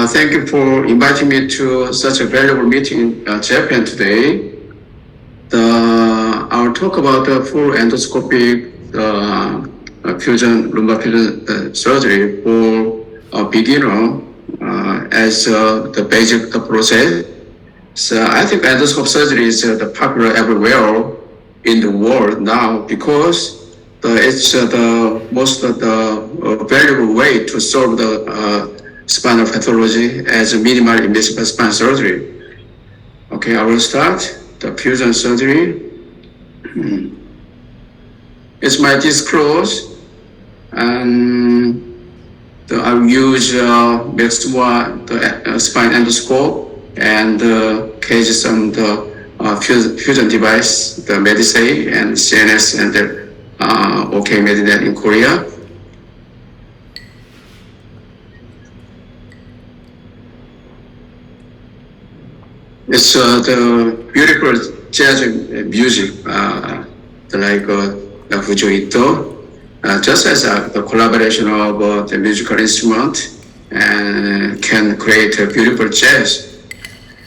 Thank you for inviting me to such a valuable meeting in Japan today. I'll talk about the full endoscopic lumbar fusion surgery for a beginner as the basic process. So I think endoscope surgery is popular everywhere in the world now because it's the most valuable way to solve the spinal pathology as a minimal invasive spine surgery. Okay, I will start the fusion surgery. It's my disclose, and I will use Maxima, the spine endoscope, and cage some fusion device, the Medisay and CNS and the OK Medinet in Korea. It's the beautiful jazz music, like Fujo Ito, just as the collaboration of the musical instrument and can create a beautiful jazz.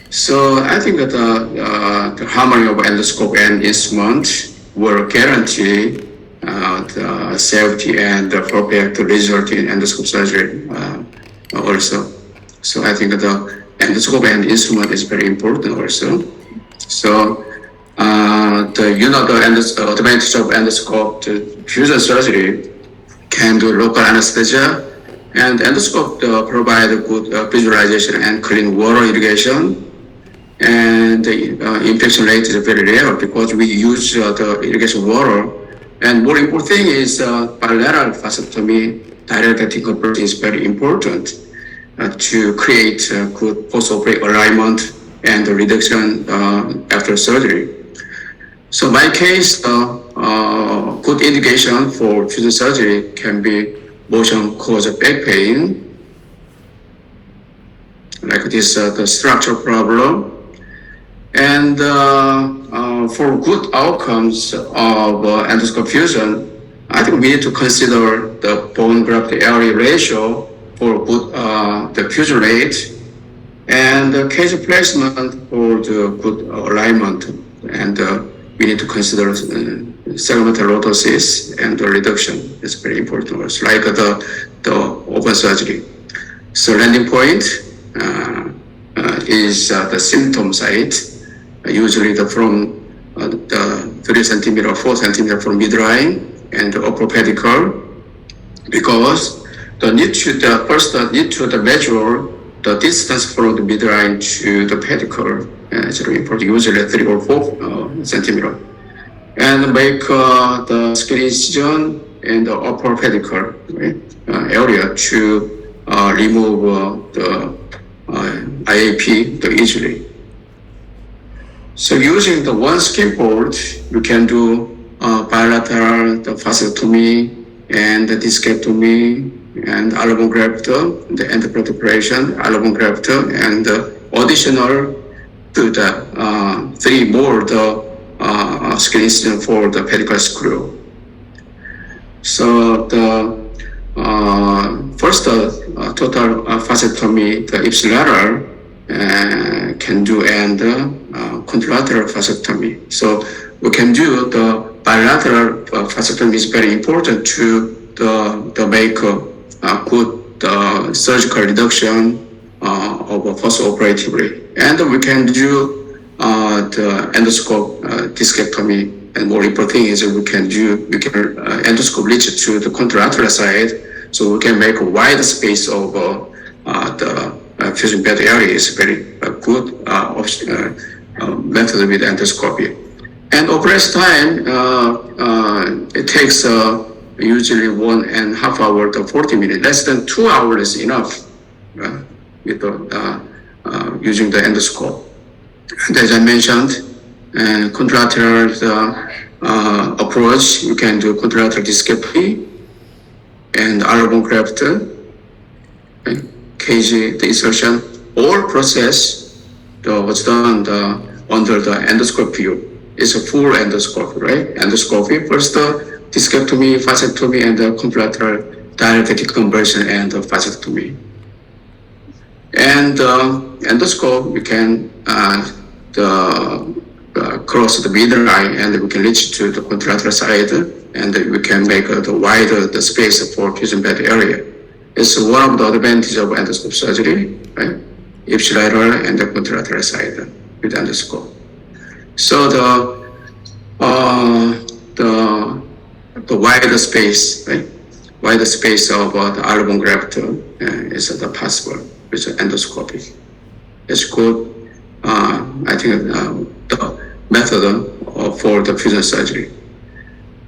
So I think that the harmony of endoscope and instrument will guarantee the safety and the perfect result in endoscope surgery also. So I think that the endoscope and instrument is very important also. So the advantage of endoscope, the fusion surgery can do local anesthesia, and endoscope provide good visualization and clean water irrigation. And the infection rate is very rare because we use the irrigation water. And more important thing is bilateral vasectomy, direct decompression is very important to create good post-operative alignment and reduction after surgery. So my case, good indication for fusion surgery can be motion caused back pain, like this the structural problem. And for good outcomes of endoscope fusion, I think we need to consider the bone graft area ratio for good the fusion rate, and the cage placement for the good alignment, and we need to consider segmental lordosis and the reduction. It's very important. It's like the open surgery. So landing point is the symptom site, usually from the 3 centimeter or 4 centimeter from midline and the upper pedicle, because first need to measure the distance from the midline to the pedicle. It's very important, usually 3 or 4 centimeter, and make the skin incision in the upper pedicle area to remove the IAP easily. So using the one skin board, you can do bilateral vasectomy and the discectomy and allograft, the endoprotection, allograft, and additional to the 3 more the skin incision for the pedicle screw. So the first total vasectomy, the ipsilateral can do, and contralateral vasectomy. So we can do the bilateral vasectomy is very important to the make a good surgical reduction of post-operatively. And we can do the endoscope discectomy. And more important thing is we can endoscope reach to the contralateral side, so we can make a wide space of the fusion bed area. Is very good method with endoscopy. And operation time, it takes usually 1.5 hours to 40 minutes. Less than 2 hours is enough with using the endoscope. And as I mentioned, contralateral approach, you can do contralateral discectomy and allobone graft, cage the insertion. All process was done under the endoscope view. It's a full endoscopy, right? Endoscopy, first discectomy, vasectomy, and contralateral direct deconversion and vasectomy. And endoscope, we can cross the midline and we can reach to the contralateral side, and we can make the wider the space for fusion bed area. It's one of the advantages of endoscope surgery, right? Ipsilateral and the contralateral side with endoscope. So the wider space, right? Wider space of the allobone graft is possible with endoscopy. It's good. I think the method for the fusion surgery.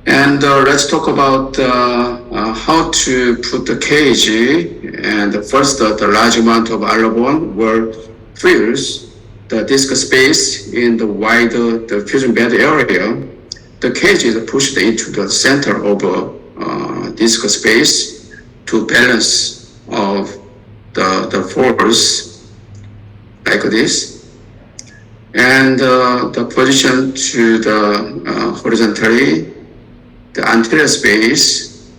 And let's talk about how to put the cage. And first, the large amount of allobone will fills the disc space in the wider the fusion bed area. The cage is pushed into the center of disc space to balance of the force like this. And the position to the horizontally, the anterior space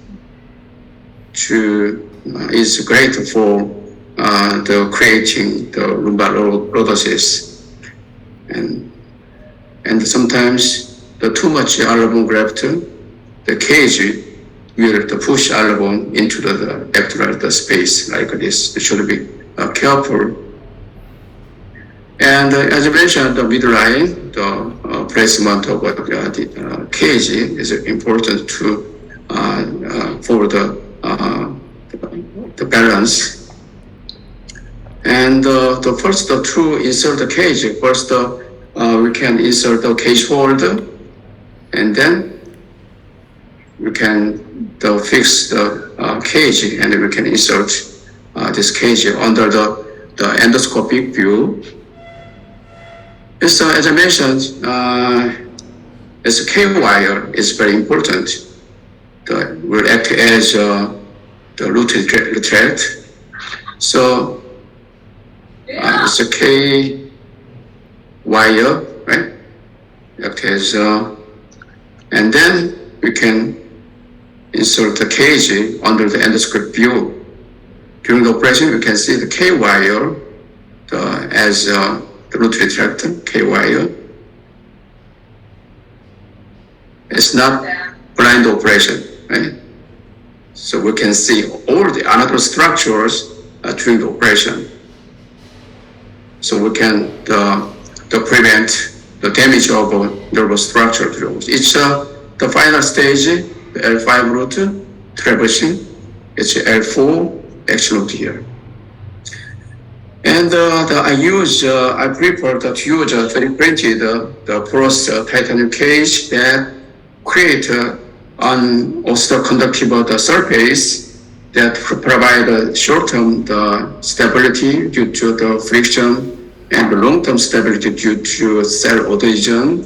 is great for the creating the lumbar lordosis. And sometimes the too much allobone graft, the cage will push allobone into the actual space like this. It should be careful. And as I mentioned, the midline, the placement of the cage is important for the balance. And the first to insert the cage, first we can insert the cage holder, and then we can fix the cage, and we can insert this cage under the endoscopic view. So as I mentioned, this K-wire is very important. It will act as the root retract. So it's a K-wire, right? Act as, and then we can insert the cage under the endoscopic view. During the operation, we can see the K-wire as the root retractor, K-wire. It's not blind operation, right? So we can see all the anatomical structures during the operation. So we can prevent the damage of nervous structure. It's the final stage, the L5 root traversing. It's L4 action root here. And I prefer to use a 3D printed the porous titanium cage that create an osteoconductive surface that provide short-term stability due to the friction and the long-term stability due to cell adhesion,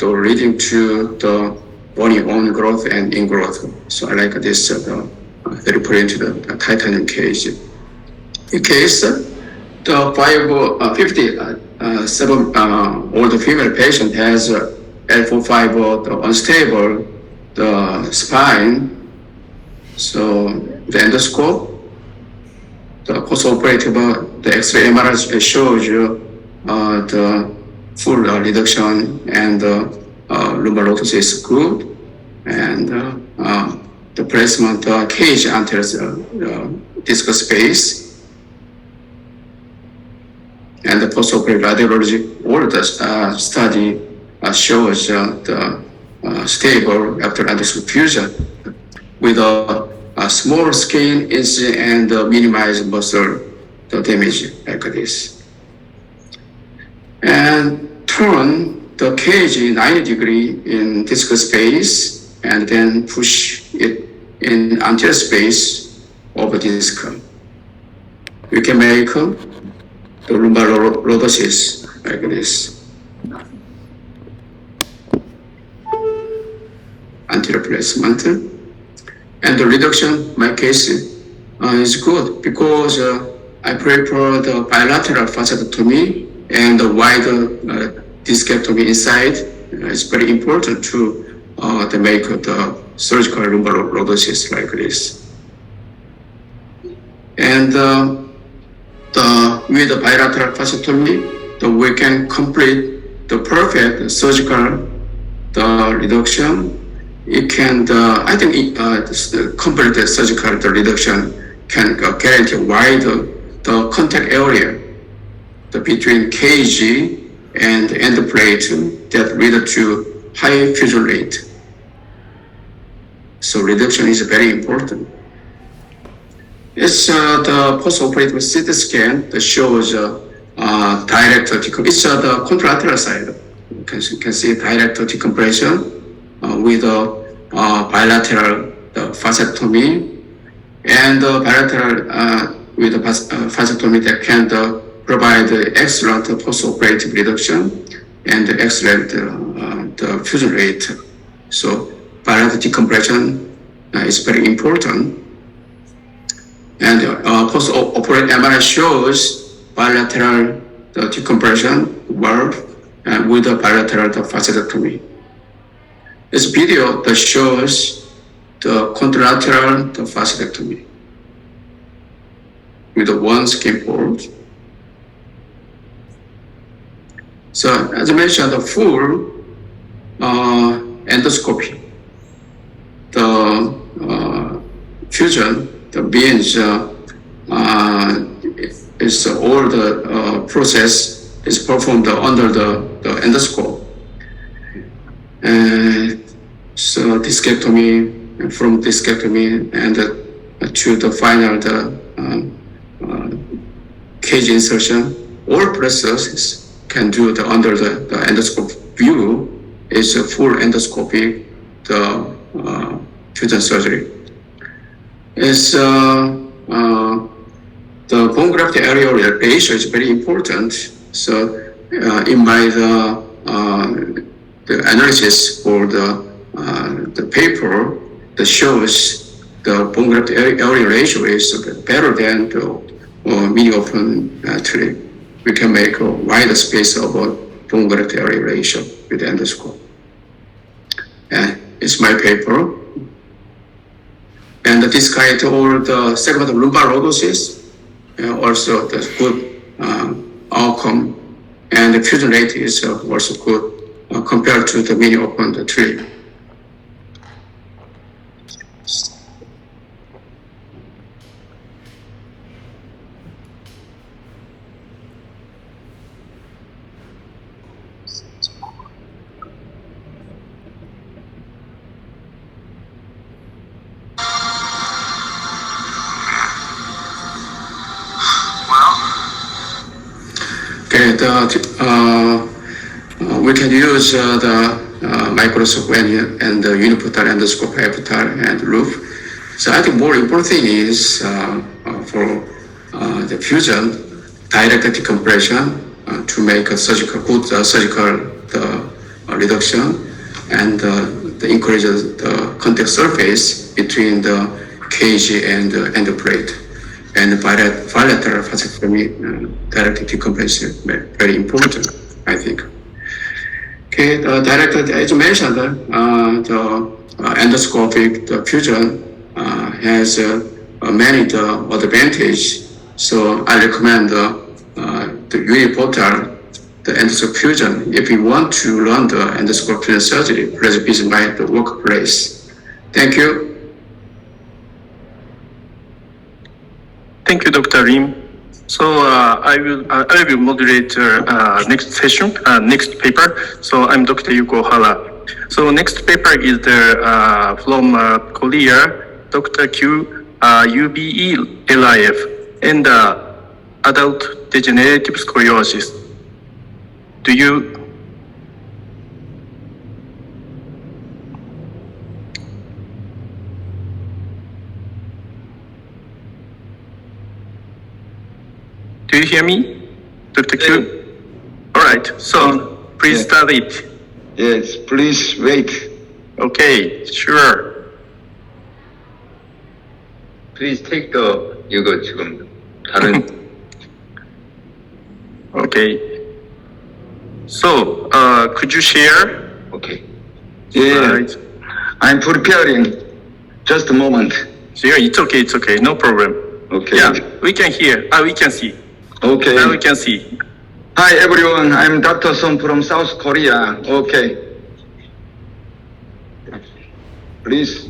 leading to the bony on growth and ingrowth. So I like this 3D printed titanium cage. In case the 57-year-old female patient has L4-5 unstable spine. So the endoscope, the post-operative, the X-ray MRI shows you the full reduction, and lumbar lordosis is good, and the placement cage enters disc space. And the post-operative radiology, all the study shows the stable after endoscopic fusion with a small skin and minimized muscle damage like this. And turn the cage 90 degrees in disc space, and then push it in anterior space of the disc. We can make the lumbar lordosis like this. Anterior placement. And the reduction, in my case, is good because I prefer the bilateral facetotomy and the wider discectomy inside. It's very important to make the surgical lumbar lordosis like this. And with the bilateral fascectomy, we can complete the perfect surgical reduction. It can, I think, complete the surgical reduction can guarantee wide the contact area between cage and end plate that lead to high fusion rate. So reduction is very important. It's the post-operative CT scan that shows direct decompression. It's the contralateral side. You can see direct decompression with bilateral fascectomy and bilateral with fascectomy that can provide excellent post-operative reduction and excellent the fusion rate. So bilateral decompression is very important. And post-operative MRI shows bilateral decompression valve with a bilateral fascectomy. This video that shows the contralateral fascectomy with one skin port. So as I mentioned, the full endoscopy, the fusion, the means is all the process is performed under the endoscope. So discectomy, from discectomy and to the final cage insertion, all processes can do under the endoscope view is a full endoscopy fusion surgery. Is the bone graft area ratio is very important. So in my the analysis for the paper that shows the bone graft area ratio is better than the mini open tree. We can make a wider space of bone graft area ratio with the endoscope. And it's my paper. And despite all the segment lumbar lordosis, also the good outcome, and the fusion rate is also good compared to the mini open tree. We can use the microscope and the unipotal endoscope, epital and loop. So I think more important thing is for the fusion, direct decompression to make a good surgical reduction and encourage the contact surface between the cage and the endoplate. And bilateral fascectomy, direct decompression, very important, I think. Okay, direct, as you mentioned, the endoscopic fusion has many advantages. So I recommend the unipotal, the endoscopic fusion. If you want to learn the endoscopic fusion surgery, please visit my workplace. Thank you. Thank you, Dr. Lim. So I will moderate next session, next paper. So I'm Dr. Yuko Hara. So next paper is from Korea, Dr. Q UBE-LIF and adult degenerative scoliosis. Do you? Do you hear me, Dr. Q? All right, so please start it. Yes, please wait. Okay, sure. Please take 이거 지금 다른. Okay. So, could you share? Okay. Yeah, Right. I'm preparing. Just a moment. So yeah, it's okay, no problem. Okay. Yeah, we can hear. We can see. Okay. Now we can see. Hi everyone, I'm Dr. Song from South Korea. Okay. Please.